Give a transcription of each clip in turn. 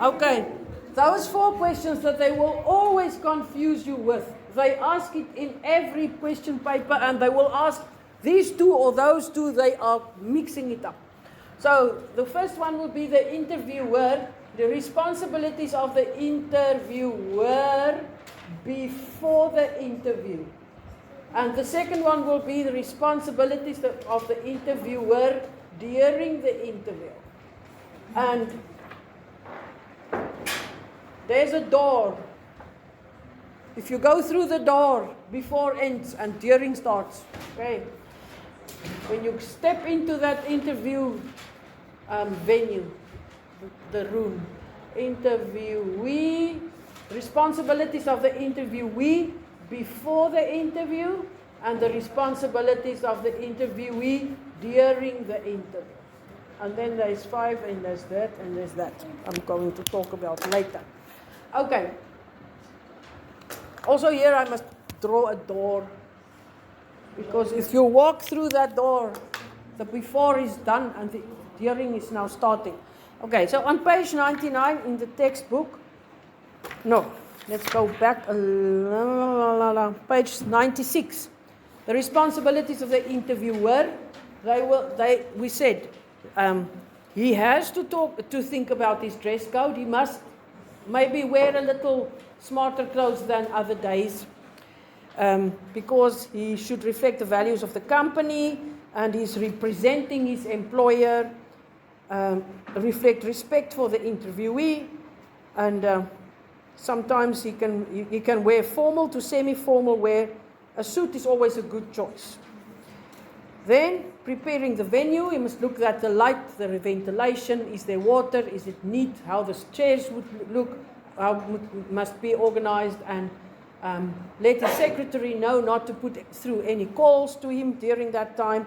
Okay, those 4 questions that they will always confuse you with. They ask it in every question paper, and they will ask these 2 or those 2, they are mixing it up. So the first one will be the interviewer, the responsibilities of the interviewer before the interview. And the second one will be the responsibilities of the interviewer during the interview. And there's a door. If you go through the door before ends and during starts, okay, when you step into that interview venue, the room, interviewee, responsibilities of the interviewee before the interview, and the responsibilities of the interviewee during the interview. And then there's 5, and there's that, and there's that. I'm going to talk about later. Okay. Also here I must draw a door, because if you walk through that door, the before is done and the during is now starting. Okay, so on page 99 in the textbook, no, let's go back, page 96. The responsibilities of the interviewer, we said, he has to think about his dress code. He must maybe wear a little smarter clothes than other days, because he should reflect the values of the company, and he's representing his employer, reflect respect for the interviewee, and sometimes he can wear formal to semi-formal wear. A suit is always a good choice. Then, preparing the venue, you must look at the light, the ventilation, is there water, is it neat, how the chairs would look, how it must be organized, and let the secretary know not to put through any calls to him during that time,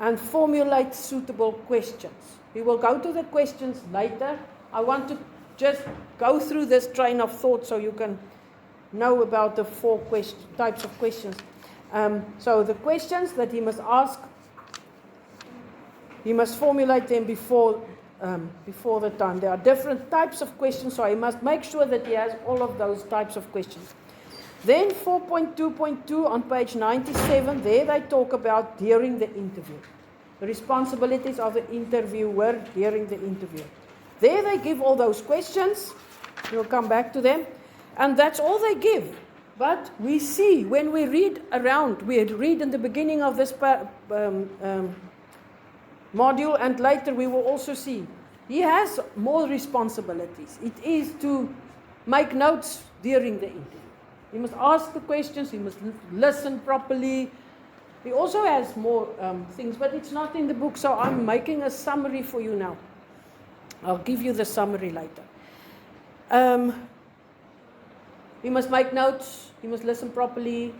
and formulate suitable questions. We will go to the questions later. I want to just go through this train of thought so you can know about the 4 types of questions. So the questions that he must ask, he must formulate them before the time. There are different types of questions, so he must make sure that he has all of those types of questions. Then 4.2.2 on page 97, there they talk about during the interview. The responsibilities of the interviewer during the interview. There they give all those questions. We'll come back to them. And that's all they give. But we see, when we read around, we read in the beginning of this module, and later we will also see, he has more responsibilities. It is to make notes during the interview. He must ask the questions, he must listen properly. He also has more things, but it's not in the book, so I'm making a summary for you now. I'll give you the summary later. He must make notes, he must listen properly.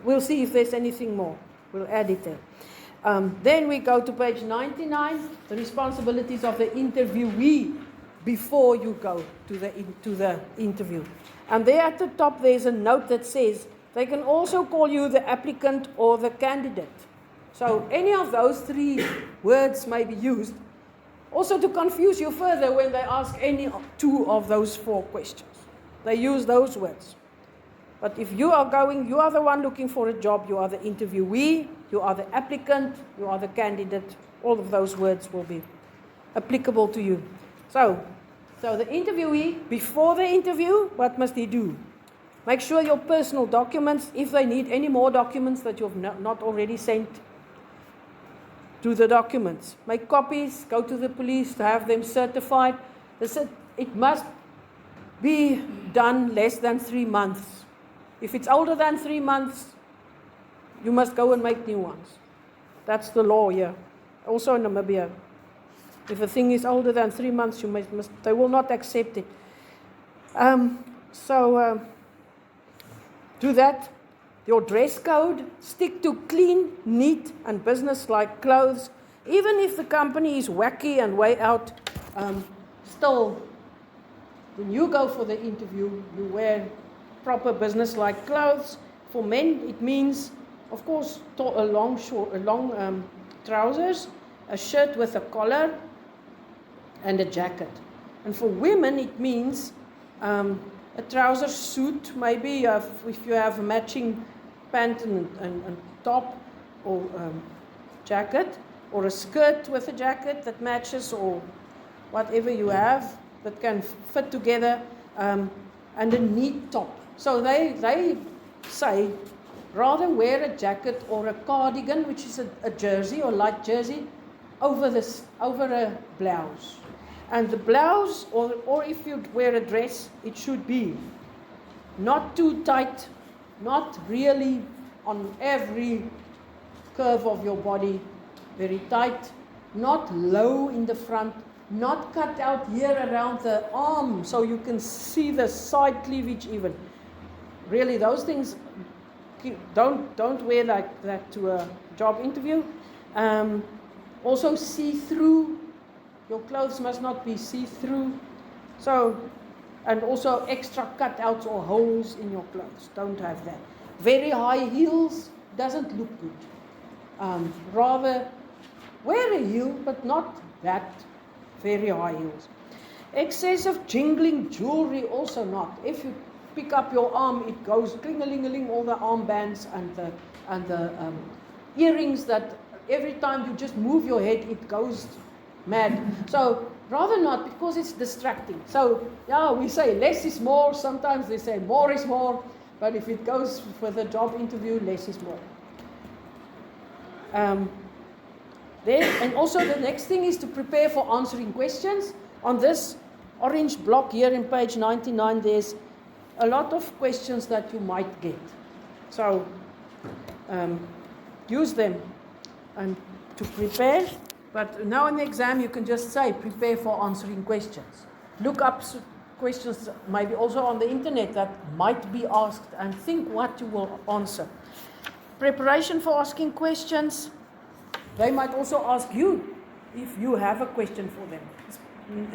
We'll see if there's anything more. We'll add it there. Then we go to page 99, the responsibilities of the interviewee before you go to the interview. And there at the top there's a note that says, they can also call you the applicant or the candidate. So any of those 3 words may be used, also to confuse you further when they ask any 2 of those 4 questions. They use those words. But if you are you are the one looking for a job, you are the interviewee, you are the applicant, you are the candidate, all of those words will be applicable to you. So the interviewee, before the interview, what must he do? Make sure your personal documents, if they need any more documents that you've not already sent, do the documents. Make copies, go to the police to have them certified. It must be done less than 3 months. If it's older than 3 months, you must go and make new ones. That's the law here. Also in Namibia. If a thing is older than 3 months, they will not accept it. Do that. Your dress code, stick to clean, neat, and business-like clothes. Even if the company is wacky and way out, still, when you go for the interview, you wear proper business-like clothes. For men, it means, of course, a long trousers, a shirt with a collar, and a jacket. And for women, it means a trouser suit, maybe if you have a matching pant and top or jacket, or a skirt with a jacket that matches, or whatever you have that can fit together, and a neat top. So they say, rather wear a jacket or a cardigan, which is a jersey or light jersey, over a blouse. And the blouse, or if you wear a dress, it should be not too tight, not really on every curve of your body, very tight, not low in the front, not cut out here around the arm so you can see the side cleavage even. Really, those things, don't wear like that to a job interview. Also see-through. Your clothes must not be see-through. So, and also extra cutouts or holes in your clothes. Don't have that. Very high heels doesn't look good. Rather, wear a heel, but not that very high heels. Excessive jingling jewelry, also not. If you pick up your arm, it goes cling-a-ling-a-ling, all the armbands and the earrings that every time you just move your head, it goes mad. So rather not, because it's distracting. So yeah, we say less is more. Sometimes they say more is more. But if it goes for the job interview, less is more. And also the next thing is to prepare for answering questions. On this orange block here in page 99, there's a lot of questions that you might get. So use them and to prepare. But now in the exam, you can just say, prepare for answering questions. Look up questions, maybe also on the internet, that might be asked, and think what you will answer. Preparation for asking questions. They might also ask you if you have a question for them.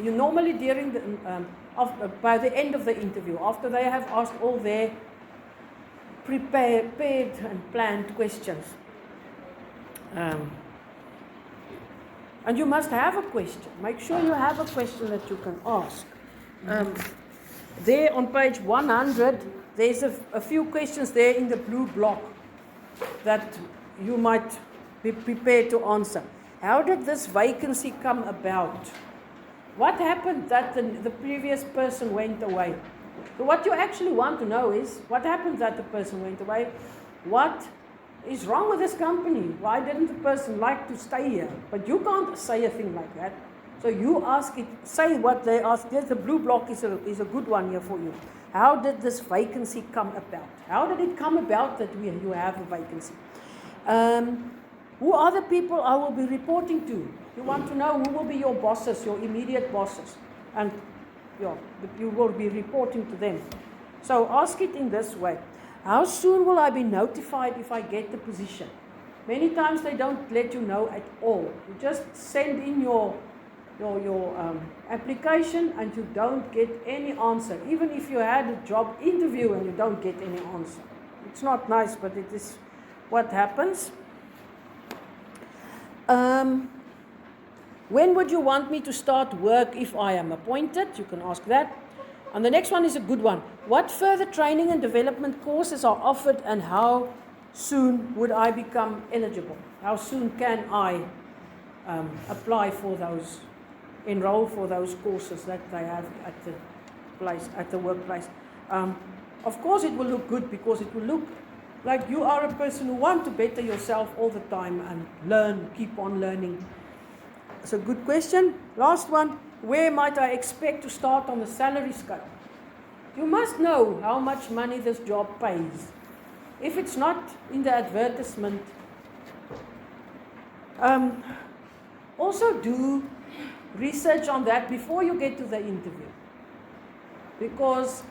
You normally during the, by the end of the interview, after they have asked all their prepared and planned questions. And you must have a question. Make sure you have a question that you can ask. There on page 100, there's a few questions there in the blue block that you might be prepared to answer. How did this vacancy come about? What happened that the previous person went away? So what you actually want to know is, what happened that the person went away? What is wrong with this company? Why didn't the person like to stay here? But you can't say a thing like that. So you ask it, say what they ask. There's the blue block is a good one here for you. How did this vacancy come about? How did it come about that you have a vacancy? Who are the people I will be reporting to? You want to know who will be your bosses, your immediate bosses. And you will be reporting to them. So ask it in this way. How soon will I be notified if I get the position? Many times they don't let you know at all. You just send in your application and you don't get any answer. Even if you had a job interview and you don't get any answer. It's not nice, but it is what happens. When would you want me to start work if I am appointed? You can ask that. And the next one is a good one. What further training and development courses are offered, and how soon would I become eligible? How soon can I apply for those, enroll for those courses that they have at the place, at the workplace? Of course it will look good, because it will look like you are a person who wants to better yourself all the time and learn, keep on learning. It's a good question. Last one. Where might I expect to start on the salary scale? You must know how much money this job pays. If it's not in the advertisement, also do research on that before you get to the interview. Because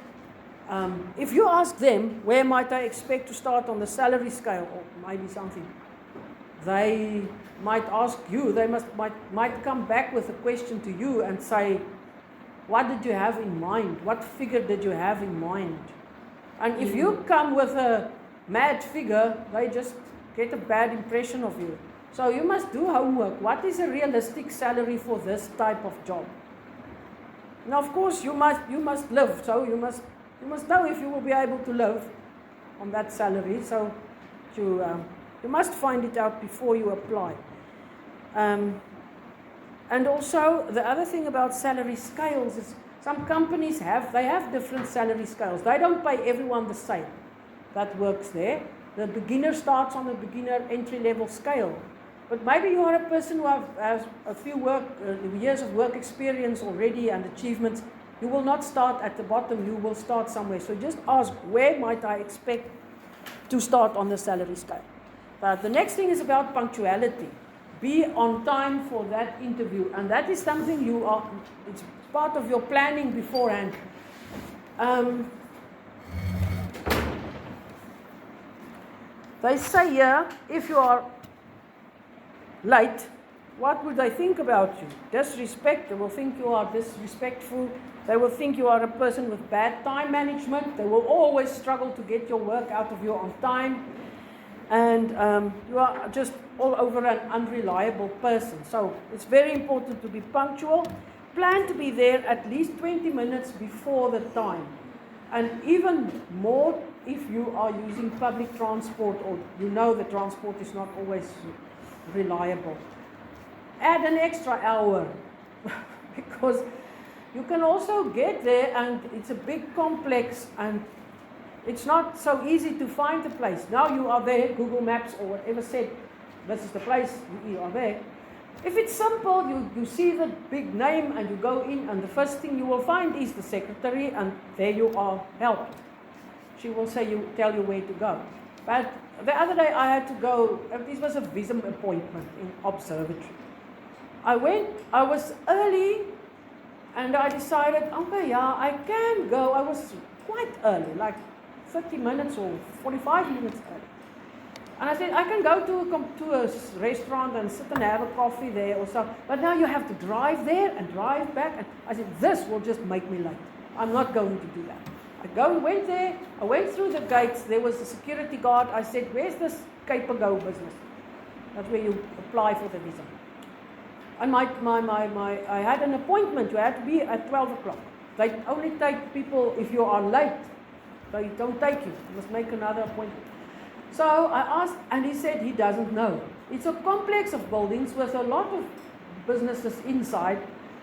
if you ask them, where might I expect to start on the salary scale, or maybe something, they might ask you, they might come back with a question to you and say, what did you have in mind? What figure did you have in mind? And if you come with a mad figure, they just get a bad impression of you. So you must do homework. What is a realistic salary for this type of job? Now, of course, you must live. So you must know if you will be able to live on that salary. So you must find it out before you apply. And also, the other thing about salary scales is some companies have different salary scales. They don't pay everyone the same that works there. The beginner starts on a beginner entry-level scale. But maybe you are a person who has a few years of work experience already and achievements. You will not start at the bottom. You will start somewhere. So just ask, where might I expect to start on the salary scale? The next thing is about punctuality. Be on time for that interview. And that is something it's part of your planning beforehand. They say here, if you are late, what would they think about you? Disrespect. They will think you are disrespectful. They will think you are a person with bad time management. They will always struggle to get your work out of you on time. And you are just all over an unreliable person. So it's very important to be punctual. Plan to be there at least 20 minutes before the time. And even more if you are using public transport or you know the transport is not always reliable. Add an extra hour because you can also get there and it's a big complex and it's not so easy to find the place. Now you are there, Google Maps or whatever said, this is the place, you are there. If it's simple, you see the big name and you go in and the first thing you will find is the secretary and there you are helped. She will tell you where to go. But the other day I had to go, this was a visum appointment in observatory. I was early and I decided, okay, yeah, I can go. I was quite early, like 30 minutes or 45 minutes early. And I said, I can go to a restaurant and sit and have a coffee there or so. But now you have to drive there and drive back. And I said, this will just make me late. I'm not going to do that. I went there. I went through the gates. There was a security guard. I said, where's this Cape-A-Go business? That's where you apply for the visa. And I had an appointment. You had to be at 12 o'clock. They only take people if you are late. They don't take you. You must make another appointment. So I asked, and he said he doesn't know. It's a complex of buildings with a lot of businesses inside.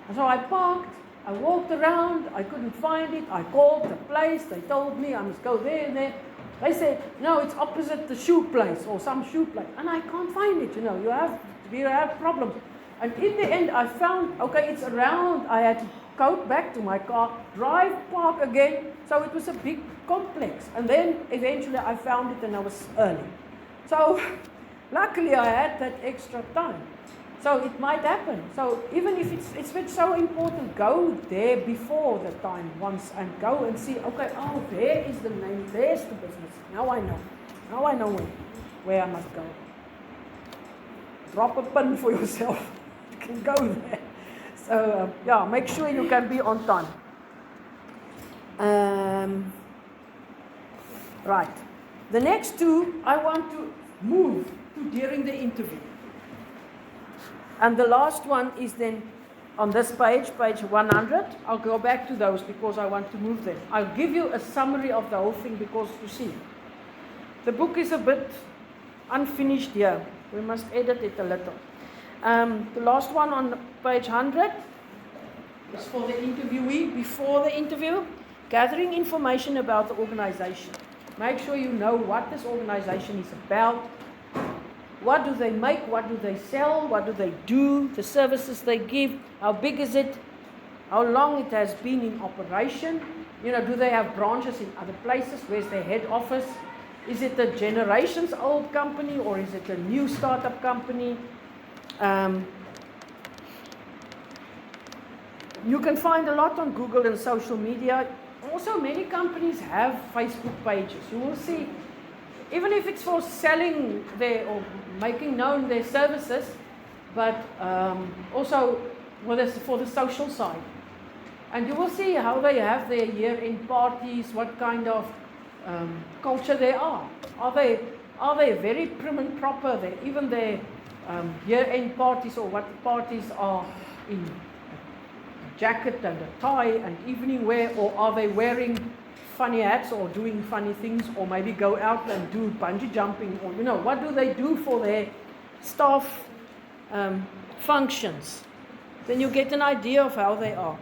And so I parked, I walked around, I couldn't find it. I called the place, they told me I must go there and there. They said, no, it's opposite the shoe place or some shoe place. And I can't find it, you have problems. And in the end I found, okay, it's around. I had to go back to my car, drive, park again. So it was a big complex. And then eventually I found it and I was early. So luckily I had that extra time. So it might happen. So even if it's so important, go there before the time once and go and see, okay, oh, there is the name, there's the business. Now I know. Now I know where I must go. Drop a pin for yourself. You can go there. So yeah, make sure you can be on time. Right. The next two I want to move to during the interview. And the last one is then on this page 100. I'll go back to those because I want to move them. I'll give you a summary of the whole thing because you see, the book is a bit unfinished here. We must edit it a little. The last one on page 100 is for the interviewee before the interview. Gathering information about the organization. Make sure you know what this organization is about. What do they make? What do they sell? What do they do? The services they give? How big is it? How long it has been in operation? Do they have branches in other places? Where's their head office? Is it a generations old company or is it a new startup company? You can find a lot on Google and social media. Also, many companies have Facebook pages. You will see, even if it's for selling or making known their services, but also for the social side. And you will see how they have their year-end parties, what kind of culture they are. Are they very prim and proper? Even their year-end parties or what parties are in a jacket and a tie and evening wear, or are they wearing funny hats or doing funny things, or maybe go out and do bungee jumping, or what do they do for their staff functions? Then you get an idea of how they are.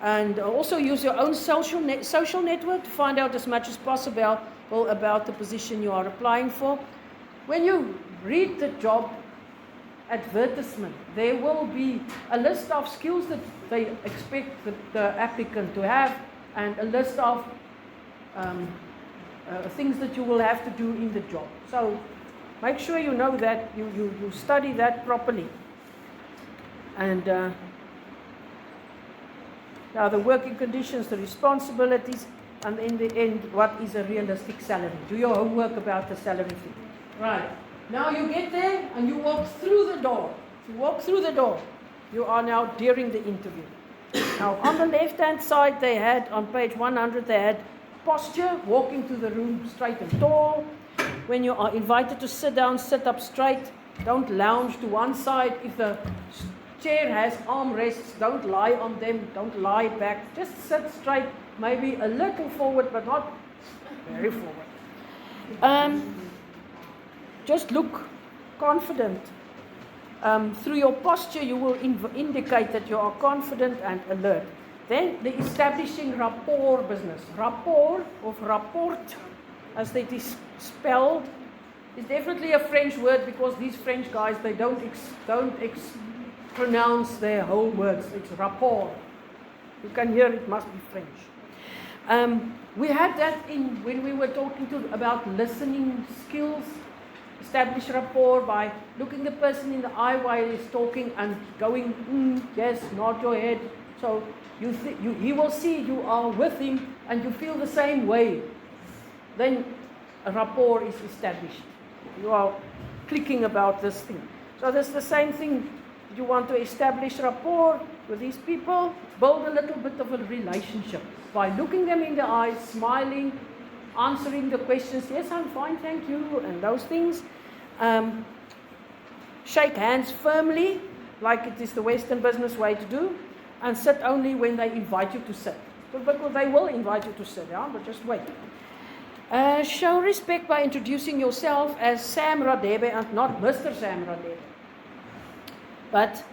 And also use your own social network to find out as much as possible about the position you are applying for. When you read the job advertisement, there will be a list of skills that they expect the applicant to have, and a list of things that you will have to do in the job. So make sure you know that, you study that properly. And now the working conditions, the responsibilities, and in the end, what is a realistic salary? Do your homework about the salary thing. Right. Now you get there and you walk through the door. You walk through the door. You are now during the interview. Now on the left-hand side, they had, on page 100, they had posture, walking to the room straight and tall. When you are invited to sit down, sit up straight. Don't lounge to one side. If the chair has armrests, don't lie on them, don't lie back, just sit straight, maybe a little forward, but not very forward. Just look confident. Through your posture, you will indicate that you are confident and alert. Then the establishing rapport business. Rapport, of rapport, as they spelled, is definitely a French word, because these French guys, they don't pronounce their whole words. It's rapport. You can hear it must be French. We had that when we were talking about listening skills. Establish rapport by looking the person in the eye while he's talking and going, yes, nod your head. So he will see you are with him and you feel the same way. Then a rapport is established. You are clicking about this thing. So that's the same thing. You want to establish rapport with these people, build a little bit of a relationship by looking them in the eyes, smiling, answering the questions, yes, I'm fine, thank you, and those things. Shake hands firmly, like it is the Western business way to do, and sit only when they invite you to sit. But they will invite you to sit, yeah, but just wait. Show respect by introducing yourself as Sam Radebe and not Mr. Sam Radebe. But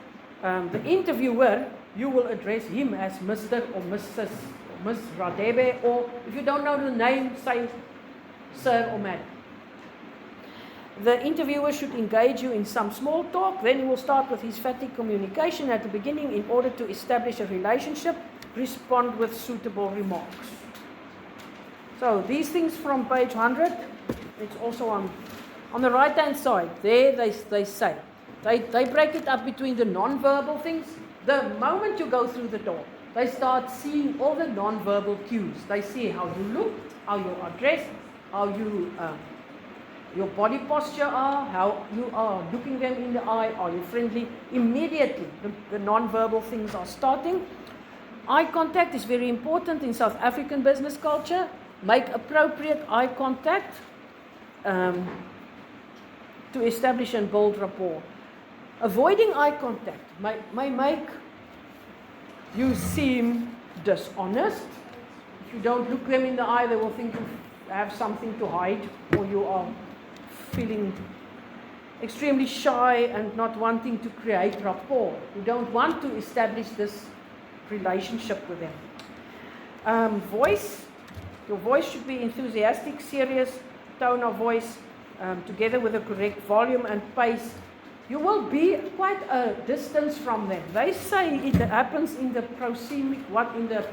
the interviewer, you will address him as Mr. or Mrs. or Ms. Radebe, or if you don't know the name, say Sir or Madam. The interviewer should engage you in some small talk. Then he will start with his emphatic communication at the beginning in order to establish a relationship. Respond with suitable remarks. So these things from page 100, it's also on the right-hand side. There they say. They break it up between the non-verbal things. The moment you go through the door, they start seeing all the non-verbal cues. They see how you look, how you are dressed, how you, your body posture are, how you are looking them in the eye, are you friendly? Immediately, the non-verbal things are starting. Eye contact is very important in South African business culture. Make appropriate eye contact to establish and build rapport. Avoiding eye contact may make you seem dishonest. If you don't look them in the eye, they will think you have something to hide, or you are feeling extremely shy and not wanting to create rapport. You don't want to establish this relationship with them. Voice. Your voice should be enthusiastic, serious, tone of voice, together with the correct volume and pace. You will be quite a distance from them. They say it happens in the proxemic, in the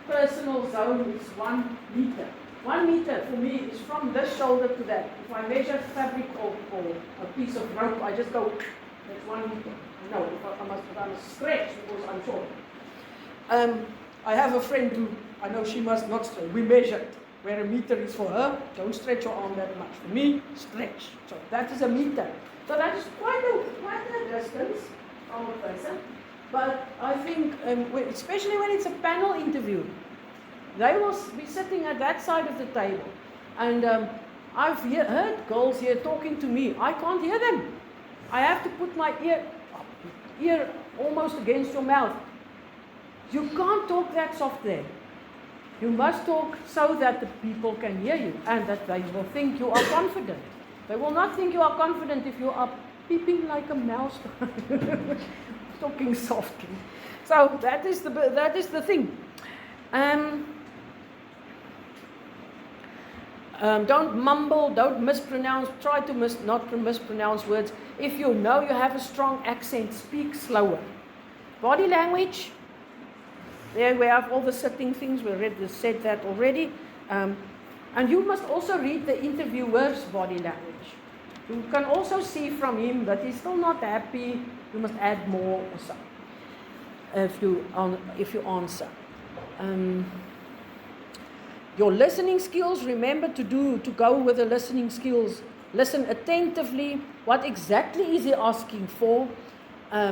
personal zone is 1 meter. 1 meter for me is from this shoulder to that. If I measure fabric or a piece of rope, I just go, that's 1 meter. No, I must stretch because I'm short. I have a friend who, I know she must not stretch. We measured where a meter is for her. Don't stretch your arm that much. For me, stretch. So that is a meter. So that is quite a distance from a person. But I think, especially when it's a panel interview, they will be sitting at that side of the table. And I've heard girls here talking to me. I can't hear them. I have to put my ear almost against your mouth. You can't talk that soft there. You must talk so that the people can hear you and that they will think you are confident. They will not think you are confident if you are peeping like a mouse, talking softly. So that is the thing. Don't mumble, don't mispronounce, try to not mispronounce words. If you know you have a strong accent, speak slower. Body language, there we have all the sitting things, we said that already. And you must also read the interviewer's body language. You can also see from him that he's still not happy, you must add more or so, if you answer. Your listening skills, remember to go with the listening skills. Listen attentively. What exactly is he asking for?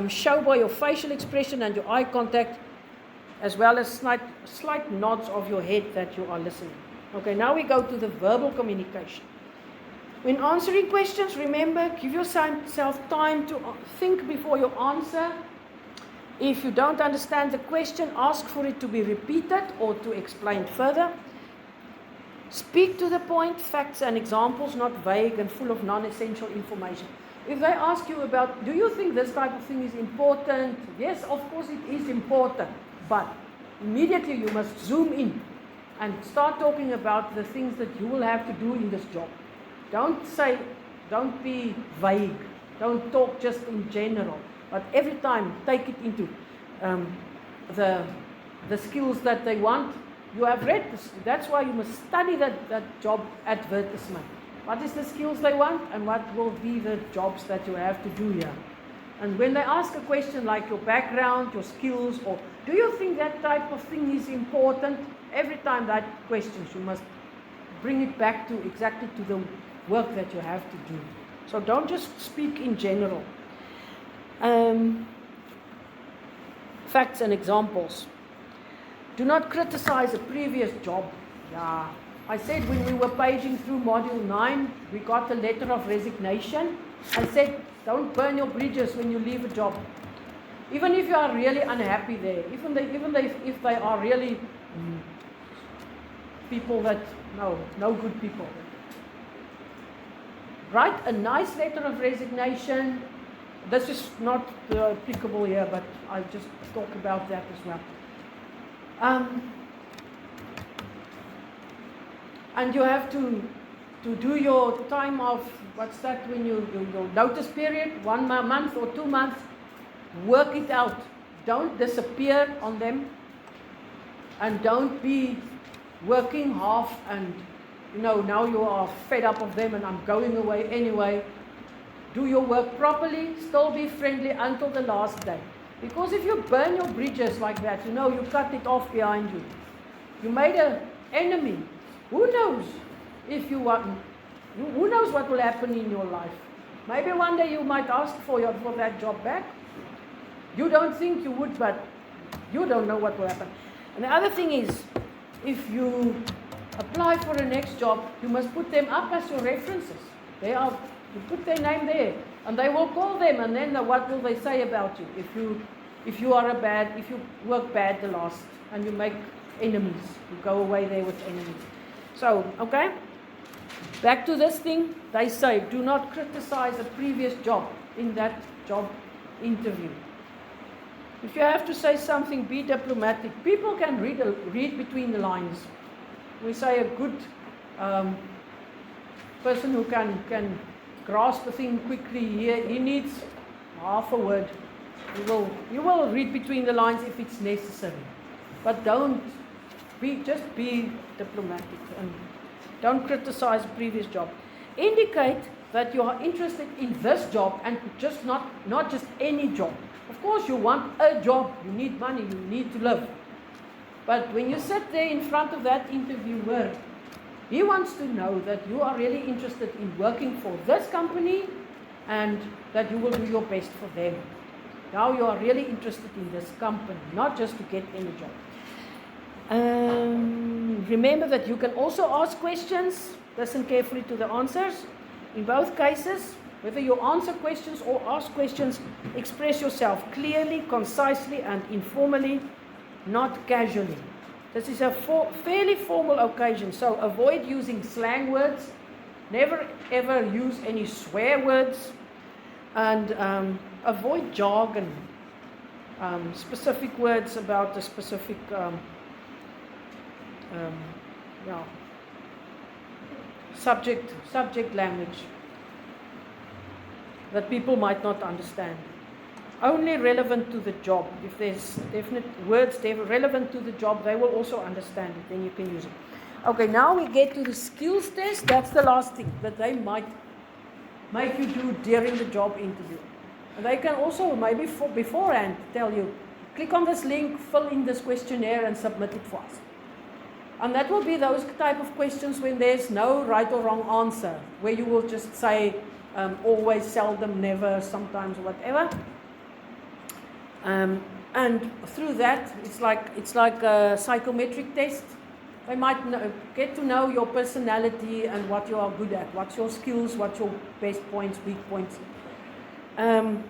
Show by your facial expression and your eye contact, as well as slight nods of your head that you are listening. Okay, now we go to the verbal communication. When answering questions, remember, give yourself time to think before you answer. If you don't understand the question, ask for it to be repeated or to explain further. Speak to the point, facts and examples, not vague and full of non-essential information. If they ask you about, do you think this type of thing is important? Yes, of course it is important. But immediately you must zoom in and start talking about the things that you will have to do in this job. Don't be vague. Don't talk just in general. But every time take it into the skills that they want. You have read this. That's why you must study that job advertisement. What is the skills they want and what will be the jobs that you have to do here. And when they ask a question like your background, your skills, or do you think that type of thing is important, every time that questions, you must bring it back to exactly to the work that you have to do. So don't just speak in general. Facts and examples. Do not criticize a previous job. Yeah. I said when we were paging through Module 9, we got a letter of resignation. I said, don't burn your bridges when you leave a job. Even if you are really unhappy there, even if they are really people that, no good people. Write a nice letter of resignation. This is not applicable here, but I'll just talk about that as well. And you have to do your time of, what's that, when your notice period, 1 month or 2 months, work it out. Don't disappear on them, and don't be working half and, now you are fed up of them and I'm going away anyway. Do your work properly, still be friendly until the last day. Because if you burn your bridges like that, you cut it off behind you. You made an enemy. Who knows if you want? Who knows what will happen in your life? Maybe one day you might ask for that job back. You don't think you would, but you don't know what will happen. And the other thing is, if you apply for the next job, you must put them up as your references. You put their name there, and they will call them, and then what will they say about you if you work bad the last, and you make enemies, you go away there with enemies. So, okay, back to this thing. They say, do not criticize a previous job in that job interview. If you have to say something, be diplomatic. People can read between the lines. We say a good person who can grasp the thing quickly, he needs half a word. You will read between the lines if it's necessary. But just be diplomatic and don't criticize a previous job. Indicate that you are interested in this job and just not just any job. Of course you want a job, you need money, you need to live. But when you sit there in front of that interviewer, he wants to know that you are really interested in working for this company and that you will do your best for them. Now you are really interested in this company, not just to get any job. Remember that you can also ask questions. Listen carefully to the answers. In both cases, Whether you answer questions or ask questions, express yourself clearly, concisely, and informally, not casually. This is a fairly formal occasion, so avoid using slang words. Never ever use any swear words, and avoid jargon, specific words about a specific subject language that people might not understand. Only relevant to the job. If there's definite words relevant to the job, they will also understand it, then you can use it. Okay, now we get to the skills test. That's the last thing that they might make you do during the job interview. And they can also maybe beforehand tell you, click on this link, fill in this questionnaire and submit it for us. And that will be those type of questions when there's no right or wrong answer, where you will just say always, seldom, never, sometimes, whatever. And through that, it's like a psychometric test. They might get to know your personality and what you are good at, what's your skills, what's your best points, weak points. And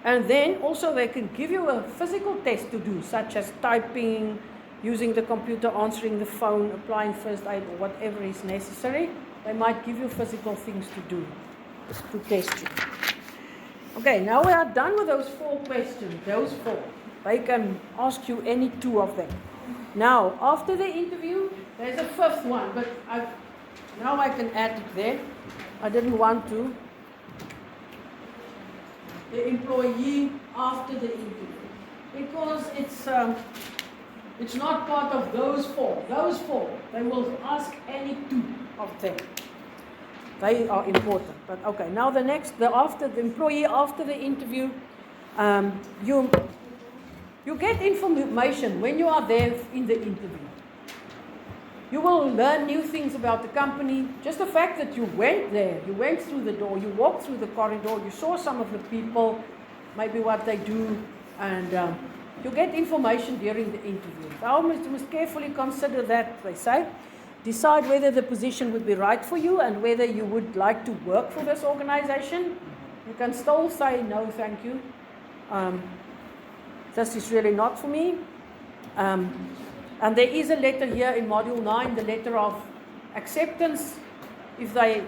then also they can give you a physical test to do, such as typing, using the computer, answering the phone, applying first aid, or whatever is necessary. They might give you physical things to do, to test you. Okay, now we are done with those 4 questions, those 4. They can ask you any 2 of them. Now, after the interview, there's a 5th one, but now I can add it there. I didn't want to. The employee after the interview, because it's not part of those 4. Those 4, they will ask any 2 of them. They are important. But okay, now the employee after the interview, you get information when you are there in the interview. You will learn new things about the company. Just the fact that you went there, you went through the door, you walked through the corridor, you saw some of the people, maybe what they do, and you get information during the interview. So you must carefully consider that, they say. Decide whether the position would be right for you and whether you would like to work for this organization. You can still say, no, thank you. This is really not for me. And there is a letter here in Module 9, the letter of acceptance. If they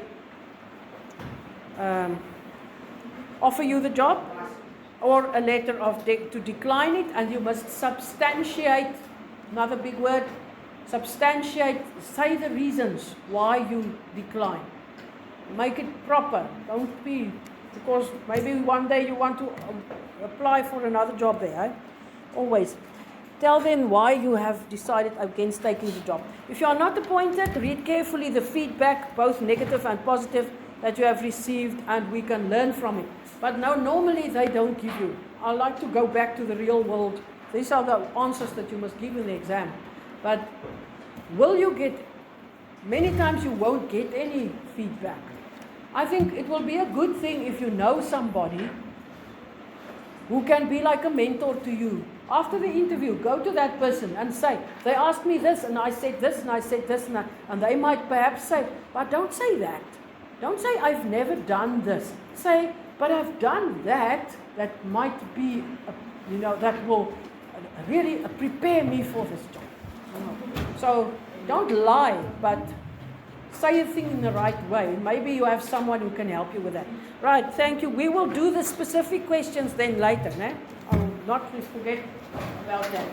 offer you the job, or a letter of to decline it, and you must substantiate, another big word, substantiate, say the reasons why you decline. Make it proper. Don't be, because maybe one day you want to apply for another job there. Eh? Always. Tell them why you have decided against taking the job. If you are not appointed, read carefully the feedback, both negative and positive, that you have received, and we can learn from it. But no, normally they don't give you. I like to go back to the real world. These are the answers that you must give in the exam. But will you get, many times you won't get any feedback. I think it will be a good thing if you know somebody who can be like a mentor to you. After the interview, go to that person and say, they asked me this, and I said this, and I said this, and they might perhaps say, but don't say that. Don't say, I've never done this. Say, but I've done that. That might be, that will really prepare me for this job. So don't lie, but say a thing in the right way. Maybe you have someone who can help you with that. Right, thank you. We will do the specific questions then later. I'll not forget about that.